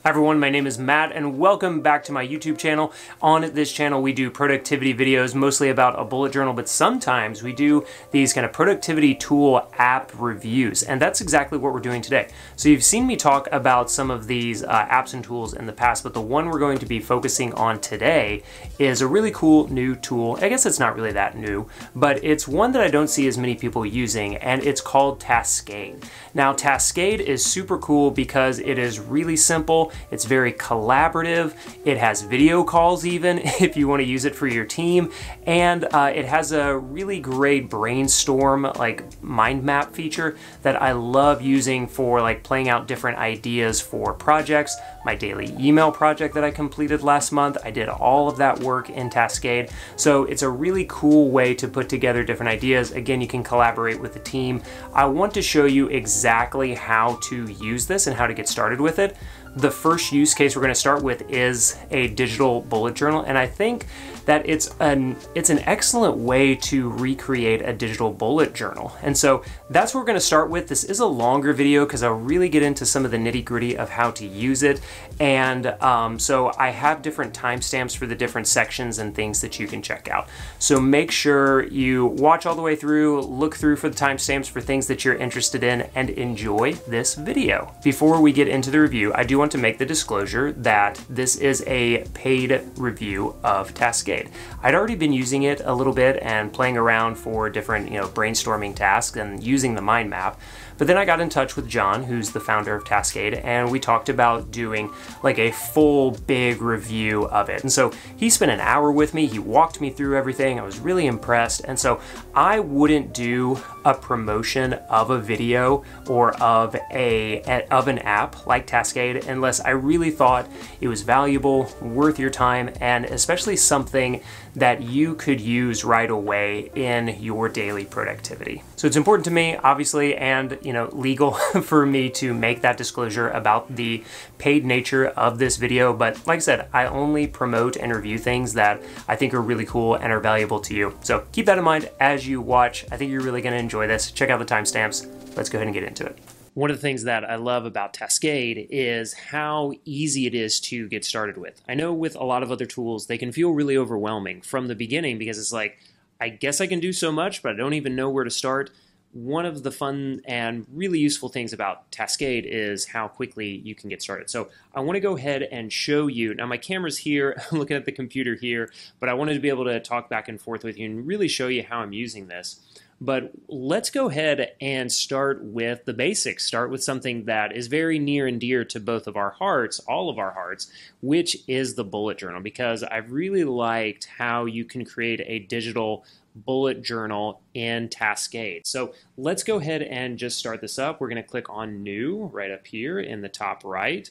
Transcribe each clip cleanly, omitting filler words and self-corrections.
Hi everyone, my name is Matt and welcome back to my YouTube channel. On this channel we do productivity videos mostly about a bullet journal, but sometimes we do these kind of productivity tool app reviews, and that's exactly what we're doing today. So you've seen me talk about some of these apps and tools in the past, but the one we're going to be focusing on today is a really cool new tool. I guess it's not really that new, but it's one that I don't see as many people using, and it's called Taskade. Now Taskade is super cool because it is really simple. It's very collaborative. It has video calls even if you want to use it for your team. And it has a really great brainstorm like mind map feature that I love using for like playing out different ideas for projects. My daily email project that I completed last month, I did all of that work in Taskade. So it's a really cool way to put together different ideas. Again, you can collaborate with the team. I want to show you exactly how to use this and how to get started with it. The first use case we're going to start with is a digital bullet journal, and I think that it's an excellent way to recreate a digital bullet journal. And so that's what we're going to start with. This is a longer video because I'll really get into some of the nitty-gritty of how to use it. And so I have different timestamps for the different sections and things that you can check out. So make sure you watch all the way through, look through for the timestamps for things that you're interested in, and enjoy this video. Before we get into the review, I do want to make the disclosure that this is a paid review of Taskade. I'd already been using it a little bit and playing around for different, brainstorming tasks and using the mind map. But then I got in touch with John, who's the founder of Taskade, and we talked about doing like a full big review of it. And so he spent an hour with me, he walked me through everything, I was really impressed. And so I wouldn't do a promotion of a video or of an app like Taskade unless I really thought it was valuable, worth your time, and especially something that you could use right away in your daily productivity. So it's important to me, obviously, and legal for me to make that disclosure about the paid nature of this video. But like I said, I only promote and review things that I think are really cool and are valuable to you. So keep that in mind as you watch. I think you're really going to enjoy this. Check out the timestamps. Let's go ahead and get into it. One of the things that I love about Taskade is how easy it is to get started with. I know with a lot of other tools, they can feel really overwhelming from the beginning because it's like, I guess I can do so much, but I don't even know where to start. One of the fun and really useful things about Taskade is how quickly you can get started. So I want to go ahead and show you. Now my camera's here, I'm looking at the computer here, but I wanted to be able to talk back and forth with you and really show you how I'm using this. But let's go ahead and start with the basics. Start with something that is very near and dear to both of our hearts, all of our hearts, which is the bullet journal, because I've really liked how you can create a digital bullet journal in Taskade. So let's go ahead and just start this up. We're going to click on New right up here in the top right.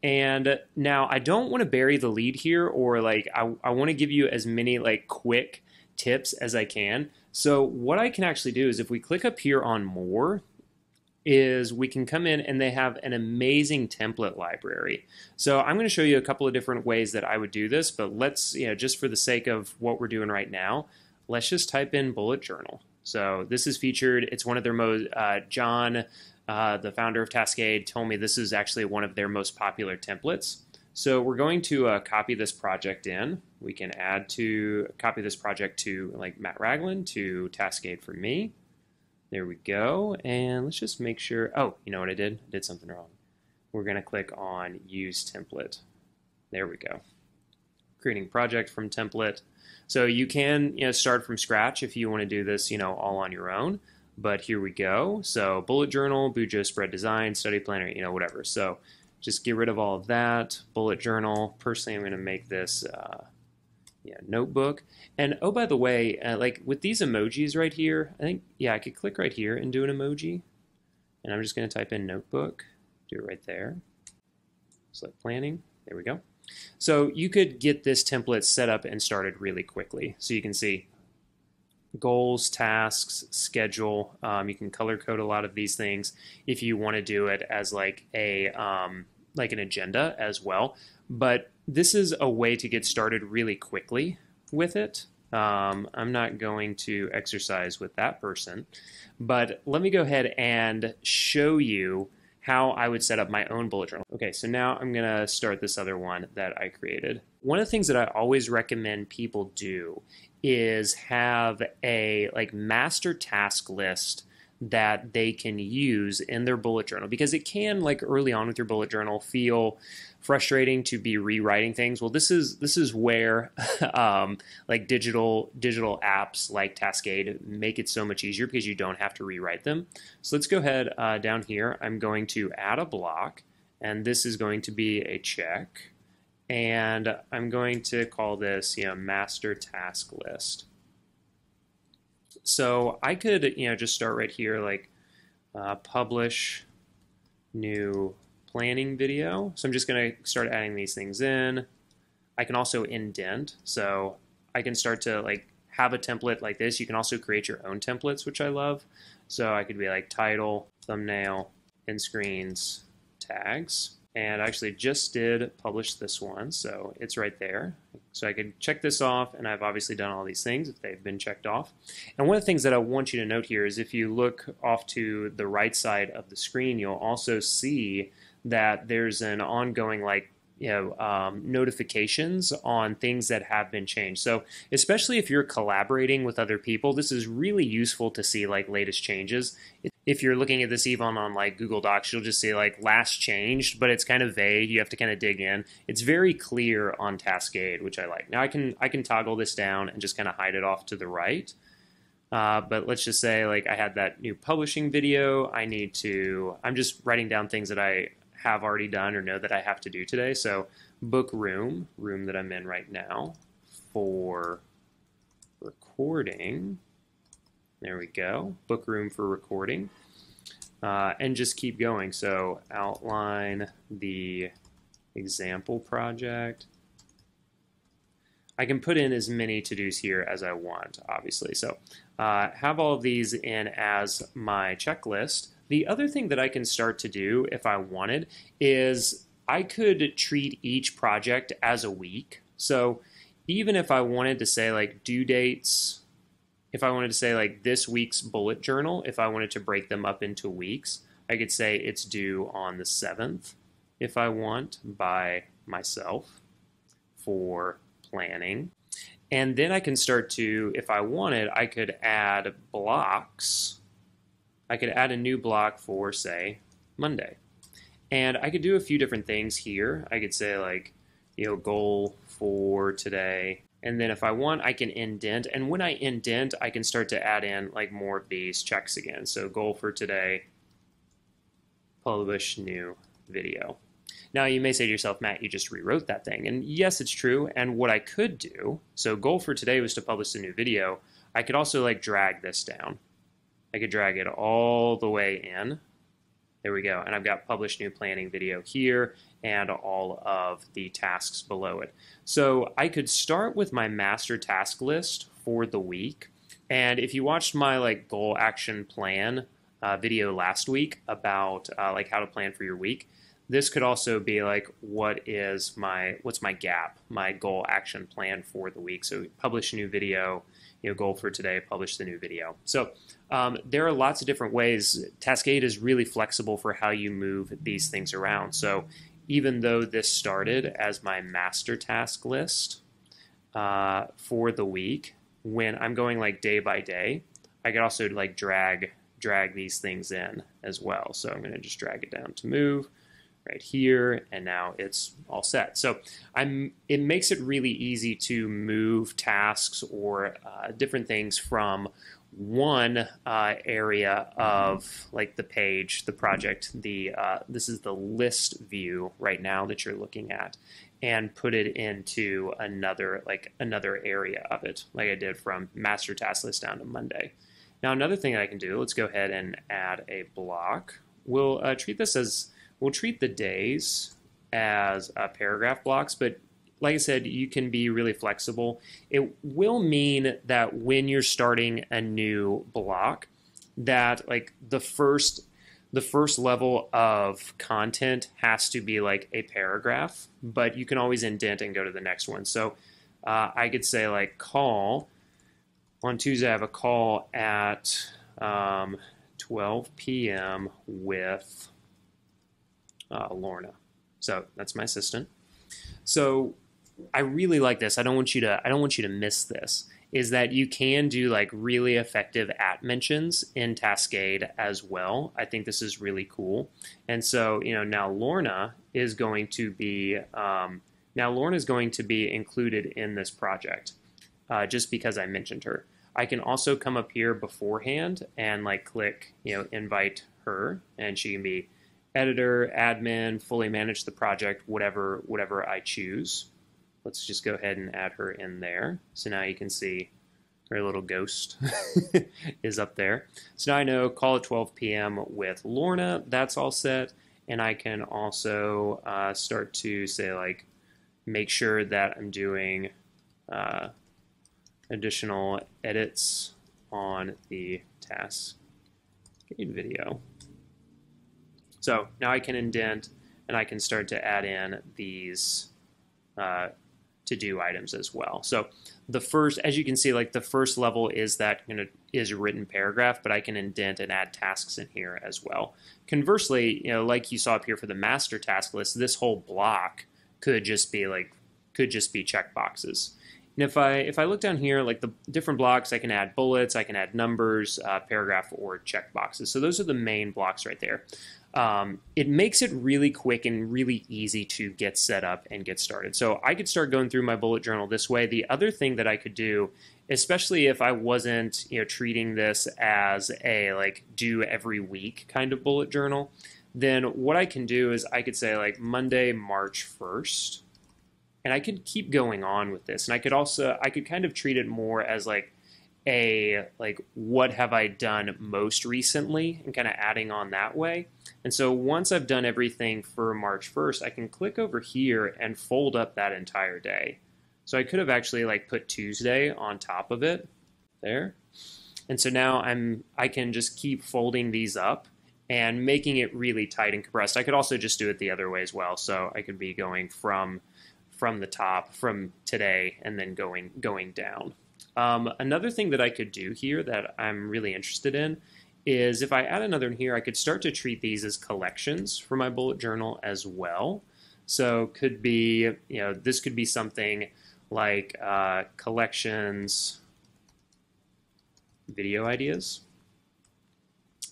And now I don't want to bury the lead here, or like I want to give you as many like quick tips as I can. So what I can actually do is if we click up here on More, is we can come in and they have an amazing template library. So I'm going to show you a couple of different ways that I would do this, but let's, just for the sake of what we're doing right now, let's just type in bullet journal. So this is featured, it's one of their most, John, the founder of Taskade, told me this is actually one of their most popular templates. So we're going to copy this project in. We can copy this project to like Matt Ragland to Taskade for me. There we go. And let's just make sure, oh, you know what I did? I did something wrong. We're gonna click on Use Template. There we go. Creating project from template. So you can start from scratch if you want to do this all on your own. But here we go. So bullet journal, Bujo spread design, study planner, whatever. So just get rid of all of that. Bullet journal. Personally, I'm going to make this notebook. And oh, by the way, like with these emojis right here, I think, I could click right here and do an emoji. And I'm just going to type in notebook. Do it right there. Select planning. There we go. So you could get this template set up and started really quickly. So you can see goals, tasks, schedule. You can color code a lot of these things if you want to do it as like a like an agenda as well. But this is a way to get started really quickly with it. I'm not going to exercise with that person, but let me go ahead and show you how I would set up my own bullet journal. Okay, so now I'm gonna start this other one that I created. One of the things that I always recommend people do is have a like master task list that they can use in their bullet journal, because it can, like early on with your bullet journal, feel frustrating to be rewriting things. Well, this is where like digital apps like Taskade make it so much easier, because you don't have to rewrite them. So let's go ahead down here. I'm going to add a block, and this is going to be a check, and I'm going to call this, master task list. So I could, just start right here, like publish new planning video. So I'm just going to start adding these things in. I can also indent, so I can start to like have a template like this. You can also create your own templates, which I love. So I could be like title, thumbnail, end screens, tags. And I actually just did publish this one, so it's right there. So I could check this off, and I've obviously done all these things if they've been checked off. And one of the things that I want you to note here is if you look off to the right side of the screen, you'll also see that there's an ongoing like notifications on things that have been changed. So especially if you're collaborating with other people, this is really useful to see like latest changes. If you're looking at this even on like Google Docs, you'll just see like last changed, but it's kind of vague. You have to kind of dig in. It's very clear on Taskade, which I like. Now I can toggle this down and just kind of hide it off to the right. But let's just say like I had that new publishing video. I'm just writing down things that I have already done or know that I have to do today. So book room that I'm in right now for recording. There we go. Book room for recording. And just keep going. So outline the example project. I can put in as many to-dos here as I want, obviously. So have all of these in as my checklist. The other thing that I can start to do if I wanted is I could treat each project as a week. So even if I wanted to say like due dates, if I wanted to say like this week's bullet journal, if I wanted to break them up into weeks, I could say it's due on the 7th if I want by myself for planning. And then I can start to, if I wanted, I could add blocks. I could add a new block for, say, Monday. And I could do a few different things here. I could say like, goal for today. And then if I want, I can indent. And when I indent, I can start to add in like more of these checks again. So goal for today, publish new video. Now you may say to yourself, Matt, you just rewrote that thing. And yes, it's true. And what I could do, so goal for today was to publish a new video. I could also like drag this down. I could drag it all the way in. There we go. And I've got publish new planning video here and all of the tasks below it. So I could start with my master task list for the week. And if you watched my like goal action plan video last week about like how to plan for your week, this could also be like, what's my gap, my goal action plan for the week. So publish a new video, goal for today, publish the new video. So there are lots of different ways. Taskade is really flexible for how you move these things around. So even though this started as my master task list for the week, when I'm going like day by day, I could also like drag these things in as well. So I'm going to just drag it down to move right here, and now it's all set. So it makes it really easy to move tasks or different things from one area of like the page, the project, this is the list view right now that you're looking at, and put it into another area of it, like I did from master task list down to Monday. Now another thing that I can do, let's go ahead and add a block. We'll treat the days as paragraph blocks, but like I said, you can be really flexible. It will mean that when you're starting a new block, that like the first level of content has to be like a paragraph, but you can always indent and go to the next one. So I could say like call. On Tuesday, I have a call at 12 p.m. with Lorna. So that's my assistant. So I really like this. I don't want you to miss this. Is that you can do like really effective at mentions in Taskade as well. I think this is really cool. And so, now Lorna is going to be included in this project just because I mentioned her. I can also come up here beforehand and like click, invite her, and she can be editor, admin, fully manage the project, whatever I choose. Let's just go ahead and add her in there. So now you can see her little ghost is up there. So now I know call at 12 p.m. with Lorna. That's all set. And I can also start to say like, make sure that I'm doing additional edits on the Taskade video. So now I can indent and I can start to add in these to-do items as well. So the first, as you can see, like the first level is that is a written paragraph, but I can indent and add tasks in here as well. Conversely, like you saw up here for the master task list, this whole block could just be checkboxes. And if I look down here, like the different blocks, I can add bullets, I can add numbers, paragraph, or checkboxes. So those are the main blocks right there. It makes it really quick and really easy to get set up and get started. So I could start going through my bullet journal this way. The other thing that I could do, especially if I wasn't treating this as a like do every week kind of bullet journal, then what I can do is I could say like Monday, March 1st. And I could keep going on with this. And I could kind of treat it more as like what have I done most recently and kind of adding on that way. And so once I've done everything for March 1st, I can click over here and fold up that entire day. So I could have actually like put Tuesday on top of it there. And so now I can just keep folding these up and making it really tight and compressed. I could also just do it the other way as well. So I could be going from the top, from today, and then going down. Another thing that I could do here that I'm really interested in is if I add another in here, I could start to treat these as collections for my bullet journal as well. So could be, this could be something like collections, video ideas.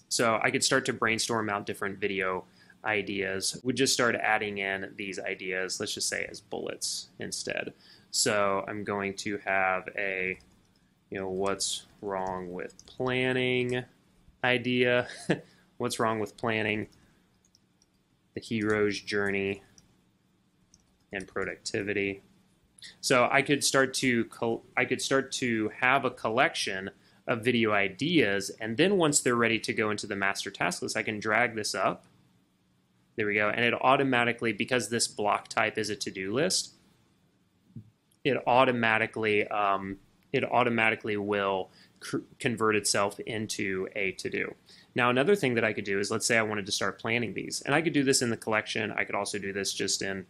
So I could start to brainstorm out different video ideas. Would just start adding in these ideas, let's just say as bullets instead. So I'm going to have a, what's wrong with planning idea, what's wrong with planning, the hero's journey, and productivity. So I could start to have a collection of video ideas, and then once they're ready to go into the master task list, I can drag this up. There we go. And it automatically, because this block type is a to-do list, it automatically will convert itself into a to-do. Now, another thing that I could do is, let's say I wanted to start planning these. And I could do this in the collection. I could also do this just in,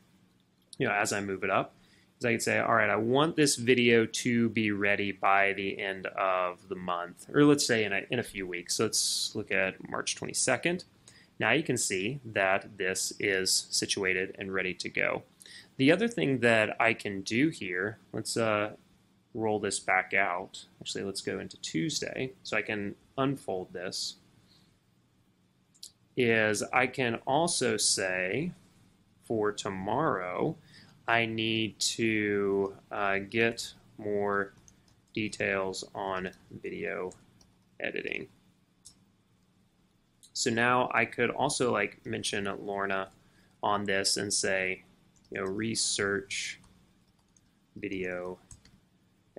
as I move it up. Is I could say, all right, I want this video to be ready by the end of the month, or let's say in a few weeks. So let's look at March 22nd. Now you can see that this is situated and ready to go. The other thing that I can do here, let's roll this back out. Actually, let's go into Tuesday so I can unfold this, is I can also say for tomorrow, I need to get more details on video editing. So now I could also like mention Lorna on this and say, research video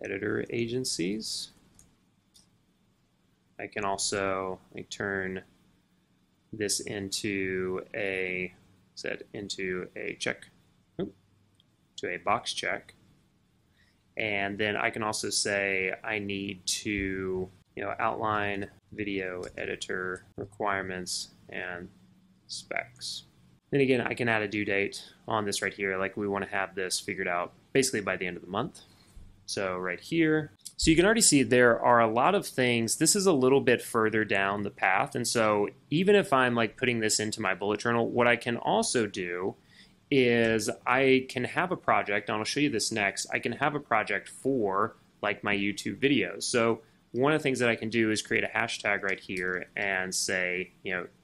editor agencies. I can also turn this into a check, to a box check. And then I can also say I need to outline video editor requirements and specs. Then again, I can add a due date on this right here. Like we want to have this figured out basically by the end of the month. So right here. So you can already see there are a lot of things. This is a little bit further down the path. And so even if I'm like putting this into my bullet journal, what I can also do is I can have a project, and I'll show you this next. I can have a project for like my YouTube videos. So one of the things that I can do is create a hashtag right here and say,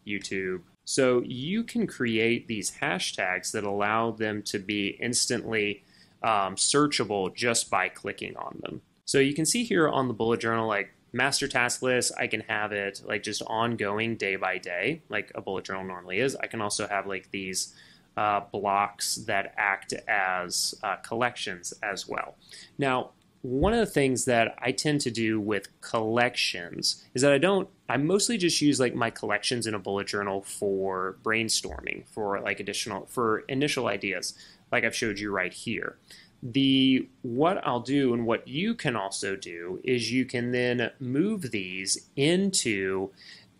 YouTube. So you can create these hashtags that allow them to be instantly searchable just by clicking on them. So you can see here on the bullet journal, like master task list, I can have it like just ongoing day by day, like a bullet journal normally is. I can also have like these blocks that act as collections as well. Now, one of the things that I tend to do with collections is that I mostly just use like my collections in a bullet journal for brainstorming, for like for initial ideas, like I've showed you right here. What I'll do and what you can also do is you can then move these into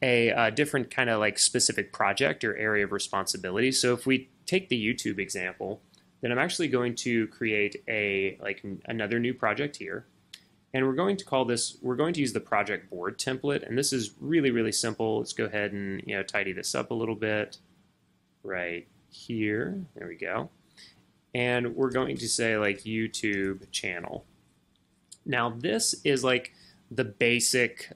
a different kind of like specific project or area of responsibility. So if we take the YouTube example, then I'm actually going to create another new project here. And we're going to use the project board template. And this is really, really simple. Let's go ahead and tidy this up a little bit right here. There we go. And we're going to say like YouTube channel. Now this is like the basic,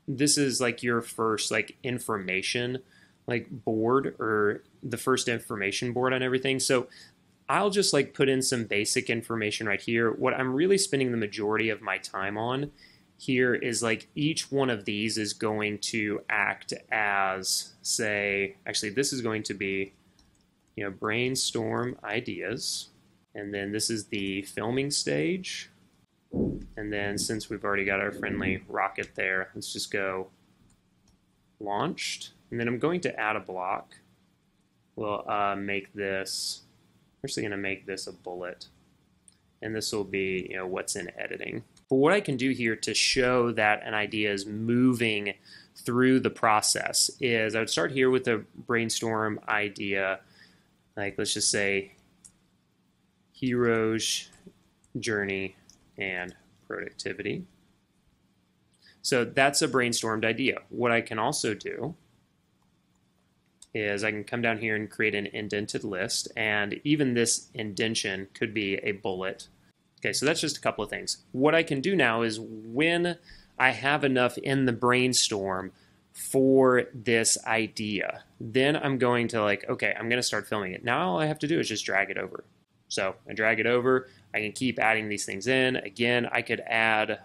this is like your first like information like board, or the first information board on everything. So I'll just like put in some basic information right here. What I'm really spending the majority of my time on here is like each one of these is going to act as, say, actually this is going to be, brainstorm ideas. And then this is the filming stage. And then since we've already got our friendly rocket there, let's just go launched. And then I'm going to add a block. We'll make this, we're actually going to make this a bullet. And this will be, what's in editing. But what I can do here to show that an idea is moving through the process is I would start here with a brainstorm idea. Like, let's just say hero's journey and productivity. So that's a brainstormed idea. What I can also do is I can come down here and create an indented list, and even this indentation could be a bullet. Okay, so that's just a couple of things. What I can do now is when I have enough in the brainstorm for this idea, then I'm going to like, okay, I'm going to start filming it. Now all I have to do is just drag it over. So I drag it over. I can keep adding these things in. Again, I could add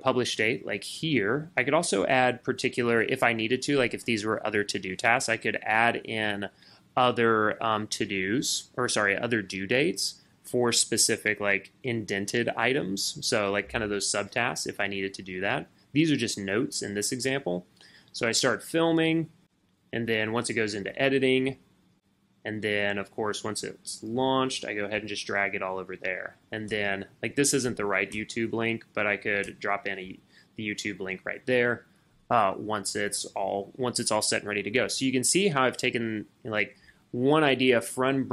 publish date like here. I could also add particular, if I needed to, like if these were other to-do tasks, I could add in other to-dos, or sorry, other due dates for specific like indented items. So like kind of those subtasks if I needed to do that. These are just notes in this example. So I start filming, and then once it goes into editing, and then of course once it's launched, I go ahead and just drag it all over there. And then like this isn't the right YouTube link, but I could drop in the YouTube link right there once it's all set and ready to go. So you can see how I've taken like one idea from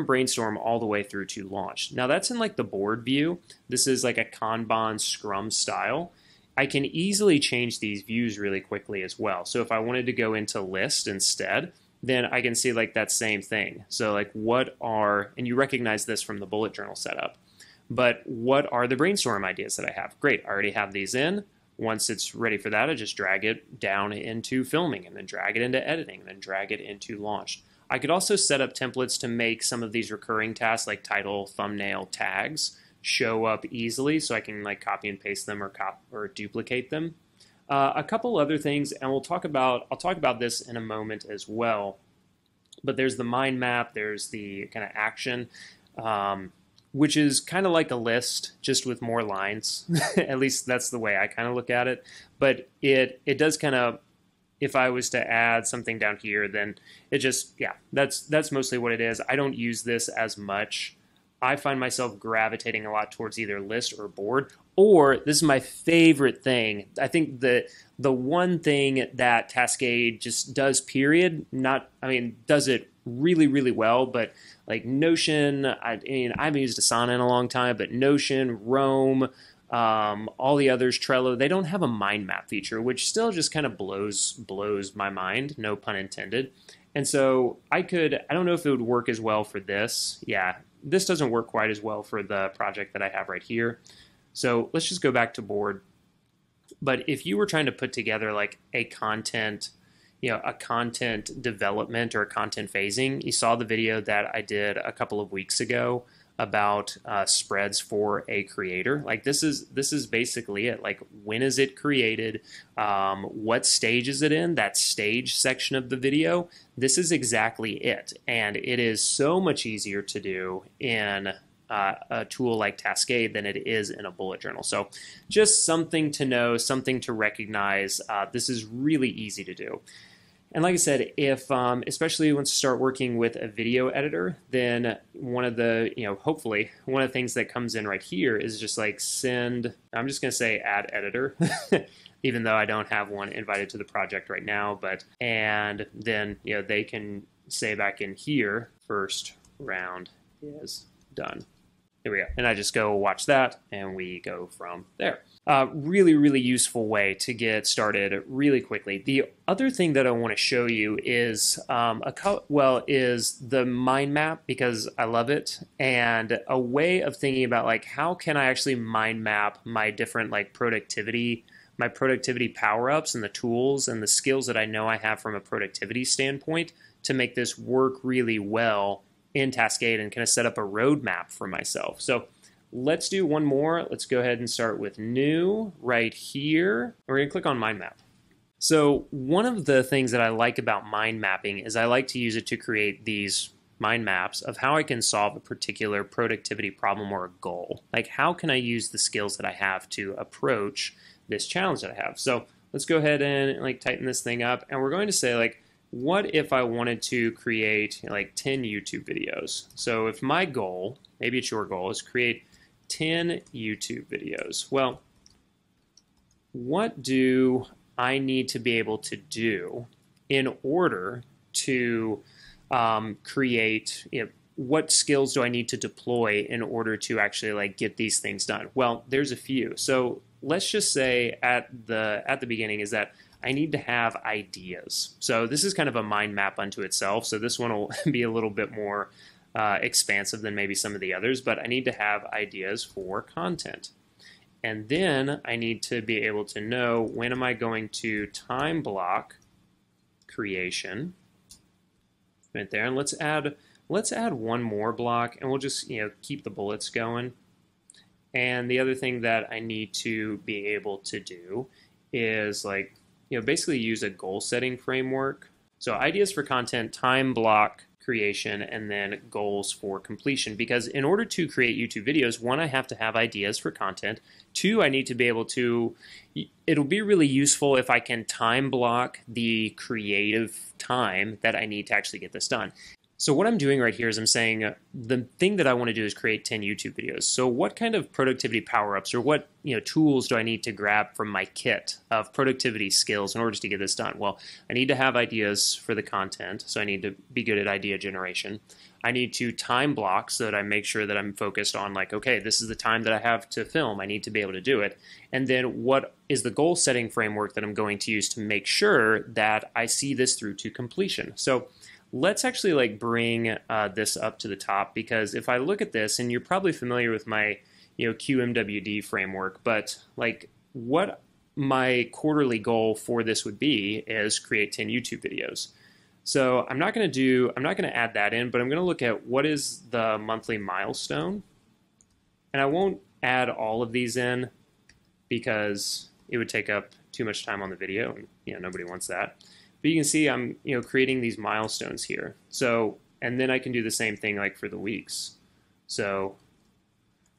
brainstorm all the way through to launch. Now that's in like the board view. This is like a Kanban Scrum style. I can easily change these views really quickly as well. So if I wanted to go into list instead, then I can see like that same thing. So like and you recognize this from the bullet journal setup, but what are the brainstorm ideas that I have? Great, I already have these in. Once it's ready for that, I just drag it down into filming, and then drag it into editing, and then drag it into launch. I could also set up templates to make some of these recurring tasks like title, thumbnail, tags show up easily, so I can like copy and paste them or duplicate them. A couple other things, and I'll talk about this in a moment as well. But there's the mind map, there's the kind of action, which is kind of like a list, just with more lines. At least that's the way I kind of look at it. But it does kind of, if I was to add something down here, then it just, yeah, that's mostly what it is. I don't use this as much. I find myself gravitating a lot towards either list or board, or this is my favorite thing. I think the one thing that Taskade just does, period, does it really, really well, but like Notion, I haven't used Asana in a long time, but Notion, Roam, all the others, Trello, they don't have a mind map feature, which still just kind of blows my mind, no pun intended. And so I don't know if it would work as well for this. Yeah, this doesn't work quite as well for the project that I have right here. So let's just go back to board. But if you were trying to put together like a content development or a content phasing, you saw the video that I did a couple of weeks ago about spreads for a creator. Like this is basically it. Like, when is it created? What stage is it in? That stage section of the video. This is exactly it, and it is so much easier to do in a tool like Taskade than it is in a bullet journal. So just something to know, something to recognize. This is really easy to do. And like I said, if especially once you start working with a video editor, then one of the, hopefully one of the things that comes in right here is just like send, I'm just going to say add editor, even though I don't have one invited to the project right now, and then, they can say back in here, first round is done. Here we go. And I just go watch that, and we go from there. Really, really useful way to get started really quickly. The other thing that I want to show you is is the mind map, because I love it, and a way of thinking about like how can I actually mind map my different like productivity power-ups and the tools and the skills that I know I have from a productivity standpoint to make this work really well in Taskade and kind of set up a roadmap for myself. So let's do one more. Let's go ahead and start with new right here. We're going to click on mind map. So one of the things that I like about mind mapping is I like to use it to create these mind maps of how I can solve a particular productivity problem or a goal. Like, how can I use the skills that I have to approach this challenge that I have? So let's go ahead and like tighten this thing up, and we're going to say like, what if I wanted to create like 10 YouTube videos? So if my goal, maybe it's your goal, is create 10 YouTube videos. Well, what do I need to be able to do in order to create, what skills do I need to deploy in order to actually like get these things done? Well, there's a few. So let's just say at the beginning is that I need to have ideas. So this is kind of a mind map unto itself. So this one will be a little bit more expansive than maybe some of the others, but I need to have ideas for content. And then I need to be able to know when am I going to time block creation right there. And let's add one more block, and we'll just keep the bullets going. And the other thing that I need to be able to do is like basically use a goal setting framework. So ideas for content, time block creation, and then goals for completion. Because in order to create YouTube videos, one, I have to have ideas for content. Two, I need to be able to, it'll be really useful if I can time block the creative time that I need to actually get this done. So what I'm doing right here is I'm saying the thing that I want to do is create 10 YouTube videos. So what kind of productivity power-ups or what tools do I need to grab from my kit of productivity skills in order to get this done? Well, I need to have ideas for the content, so I need to be good at idea generation. I need to time block so that I make sure that I'm focused on like, okay, this is the time that I have to film. I need to be able to do it. And then what is the goal setting framework that I'm going to use to make sure that I see this through to completion? So let's actually like bring this up to the top, because if I look at this, and you're probably familiar with my QMWD framework, but like what my quarterly goal for this would be is create 10 YouTube videos. So I'm not going to add that in, but I'm going to look at what is the monthly milestone. And I won't add all of these in because it would take up too much time on the video, and nobody wants that. But you can see I'm creating these milestones here. So, and then I can do the same thing like for the weeks. So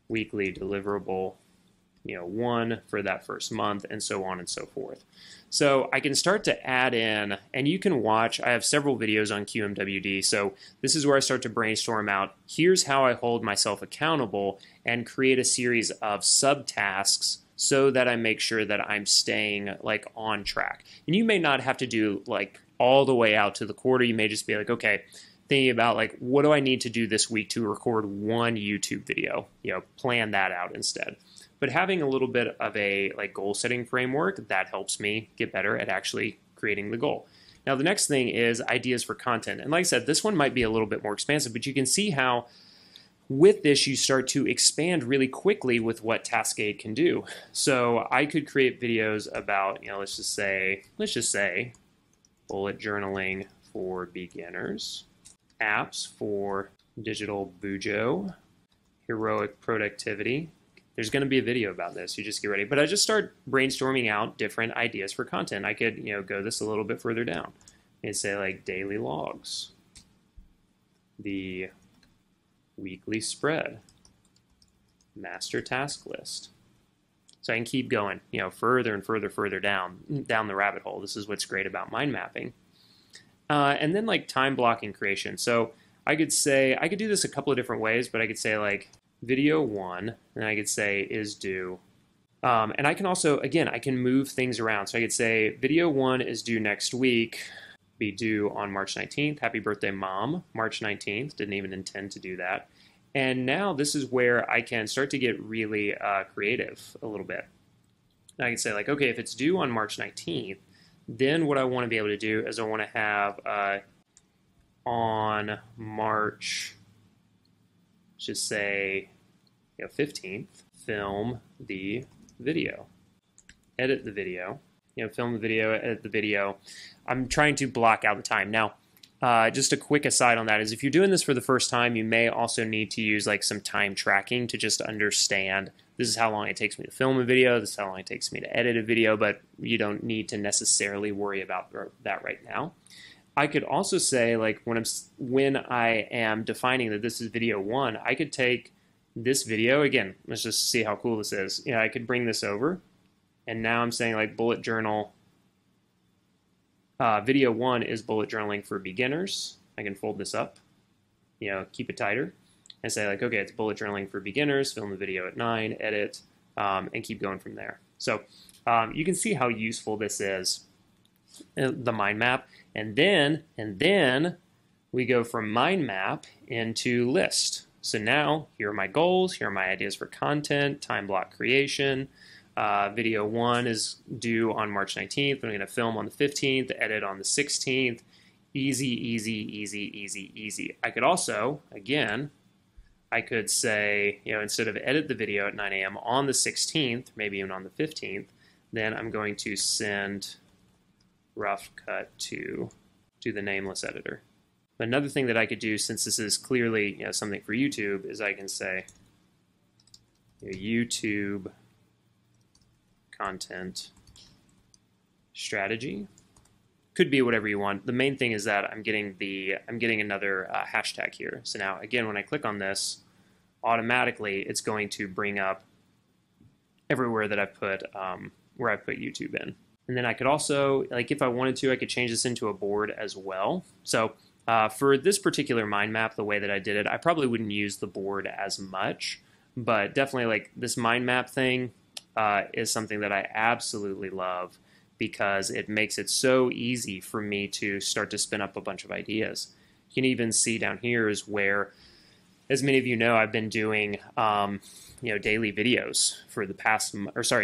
weekly deliverable, 1 for that first month, and so on and so forth. So I can start to add in, and you can watch, I have several videos on QMWD, so this is where I start to brainstorm out, here's how I hold myself accountable and create a series of subtasks so that I make sure that I'm staying like on track. And you may not have to do like all the way out to the quarter. You may just be like, okay, thinking about like, what do I need to do this week to record one YouTube video? Plan that out instead. But having a little bit of a like goal setting framework, that helps me get better at actually creating the goal. Now the next thing is ideas for content. And like I said, this one might be a little bit more expansive, but you can see how with this you start to expand really quickly with what Taskade can do. So I could create videos about, let's just say bullet journaling for beginners, apps for digital bujo, heroic productivity. There's going to be a video about this. You just get ready. But I just start brainstorming out different ideas for content. I could, go this a little bit further down and say like daily logs, the weekly spread, master task list. So I can keep going, further and further down the rabbit hole. This is what's great about mind mapping. And then like time blocking creation. So I could do this a couple of different ways, but I could say like video 1, and I could say is due. And I can also, again, I can move things around. So I could say video 1 is due next week, be due on March 19th. Happy birthday, Mom, March 19th. Didn't even intend to do that. And now this is where I can start to get really creative a little bit. And I can say like, okay, if it's due on March 19th, then what I want to be able to do is I want to have on March, just say 15th, film the video, edit the video, film the video, edit the video. I'm trying to block out the time. Now, just a quick aside on that is if you're doing this for the first time, you may also need to use like some time tracking to just understand this is how long it takes me to film a video, this is how long it takes me to edit a video, but you don't need to necessarily worry about that right now. I could also say like when I am defining that this is video 1, I could take this video, again, let's just see how cool this is. I could bring this over, and now I'm saying like bullet journal, video 1 is bullet journaling for beginners. I can fold this up, keep it tighter, and say like, okay, it's bullet journaling for beginners, film the video at 9, edit, and keep going from there. So you can see how useful this is, the mind map. And then we go from mind map into list. So now here are my goals, here are my ideas for content, time block creation. Video 1 is due on March 19th. I'm going to film on the 15th, edit on the 16th. Easy, easy, easy, easy, easy. I could also, again, I could say, instead of edit the video at 9 a.m. on the 16th, maybe even on the 15th, then I'm going to send rough cut to the nameless editor. But another thing that I could do, since this is clearly something for YouTube, is I can say YouTube content strategy. Could be whatever you want. The main thing is that I'm getting another hashtag here. So now again, when I click on this, automatically it's going to bring up everywhere that I put where I put YouTube in. And then I could also, like if I wanted to, I could change this into a board as well. So for this particular mind map, the way that I did it, I probably wouldn't use the board as much, but definitely like this mind map thing is something that I absolutely love because it makes it so easy for me to start to spin up a bunch of ideas. You can even see down here is where, as many of you know, I've been doing daily videos for the past,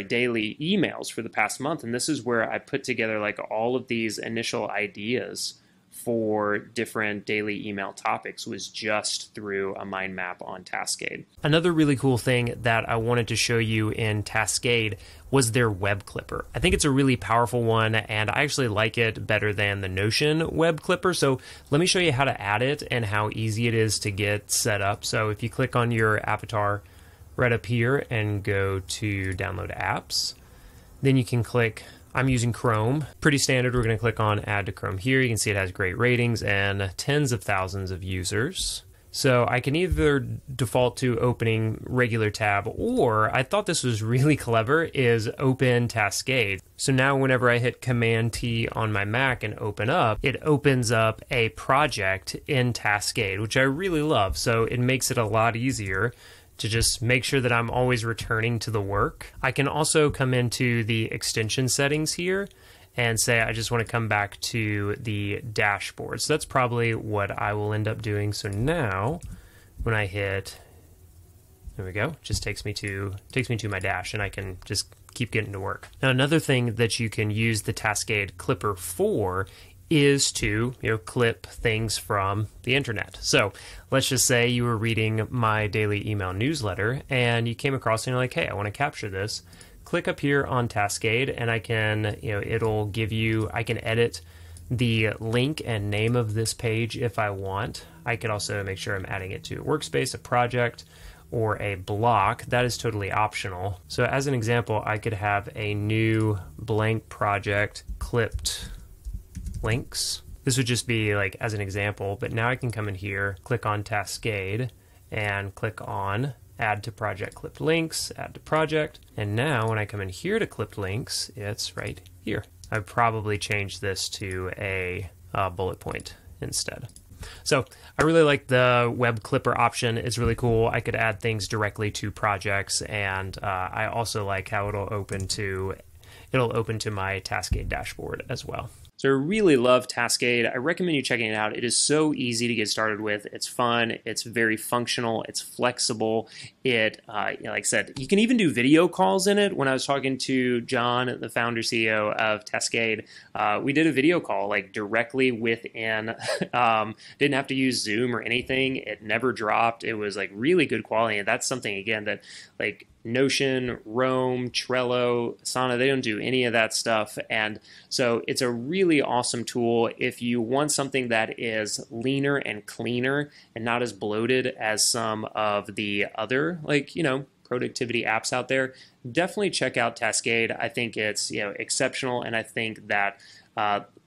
daily emails for the past month. And this is where I put together like all of these initial ideas for different daily email topics was just through a mind map on Taskade. Another really cool thing that I wanted to show you in Taskade was their web clipper. I think it's a really powerful one, and I actually like it better than the Notion web clipper. So let me show you how to add it and how easy it is to get set up. So if you click on your avatar right up here and go to download apps, then you can click, I'm using Chrome, pretty standard. We're going to click on add to Chrome here. You can see it has great ratings and tens of thousands of users. So I can either default to opening regular tab, or I thought this was really clever, is open Taskade. So now whenever I hit Command T on my Mac and open up, it opens up a project in Taskade, which I really love. So it makes it a lot easier to just make sure that I'm always returning to the work. I can also come into the extension settings here and say I just want to come back to the dashboard. So that's probably what I will end up doing. So now when I hit, there we go, just takes me to my dash, and I can just keep getting to work. Now another thing that you can use the Taskade clipper for is to, clip things from the internet. So let's just say you were reading my daily email newsletter and you came across and you're like, hey, I want to capture this. Click up here on Taskade and I can, it'll give you, I can edit the link and name of this page if I want. I could also make sure I'm adding it to a workspace, a project, or a block. That is totally optional. So as an example, I could have a new blank project, clipped links. This would just be like as an example, but now I can come in here, click on Taskade, and click on add to project clipped links, add to project. And now when I come in here to clipped links, it's right here. I'd probably change this to a bullet point instead. So I really like the web clipper option. It's really cool. I could add things directly to projects, and I also like how it'll open to my Taskade dashboard as well. So I really love Taskade. I recommend you checking it out. It is so easy to get started with. It's fun. It's very functional. It's flexible. It, like I said, you can even do video calls in it. When I was talking to John, the founder CEO of Taskade, we did a video call like directly within. Didn't have to use Zoom or anything. It never dropped. It was like really good quality, and that's something again that like Notion, Roam, Trello, Asana, they don't do any of that stuff. And so it's a really awesome tool if you want something that is leaner and cleaner and not as bloated as some of the other, like, productivity apps out there. Definitely check out Taskade. I think it's, exceptional, and I think that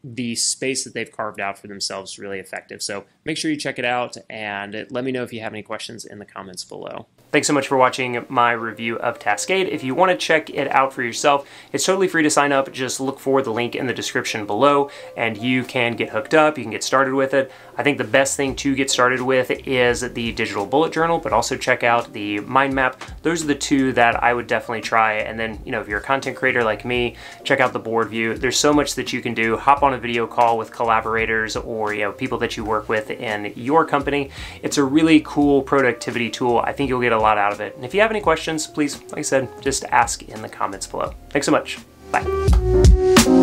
the space that they've carved out for themselves is really effective. So make sure you check it out and let me know if you have any questions in the comments below. Thanks so much for watching my review of Taskade. If you want to check it out for yourself, it's totally free to sign up. Just look for the link in the description below and you can get hooked up. You can get started with it. I think the best thing to get started with is the digital bullet journal, but also check out the Mindmap. Those are the two that I would definitely try. And then, if you're a content creator like me, check out the board view. There's so much that you can do. Hop on a video call with collaborators or people that you work with in your company. It's a really cool productivity tool. I think you'll get a lot out of it. And if you have any questions, please, like I said, just ask in the comments below. Thanks so much. Bye.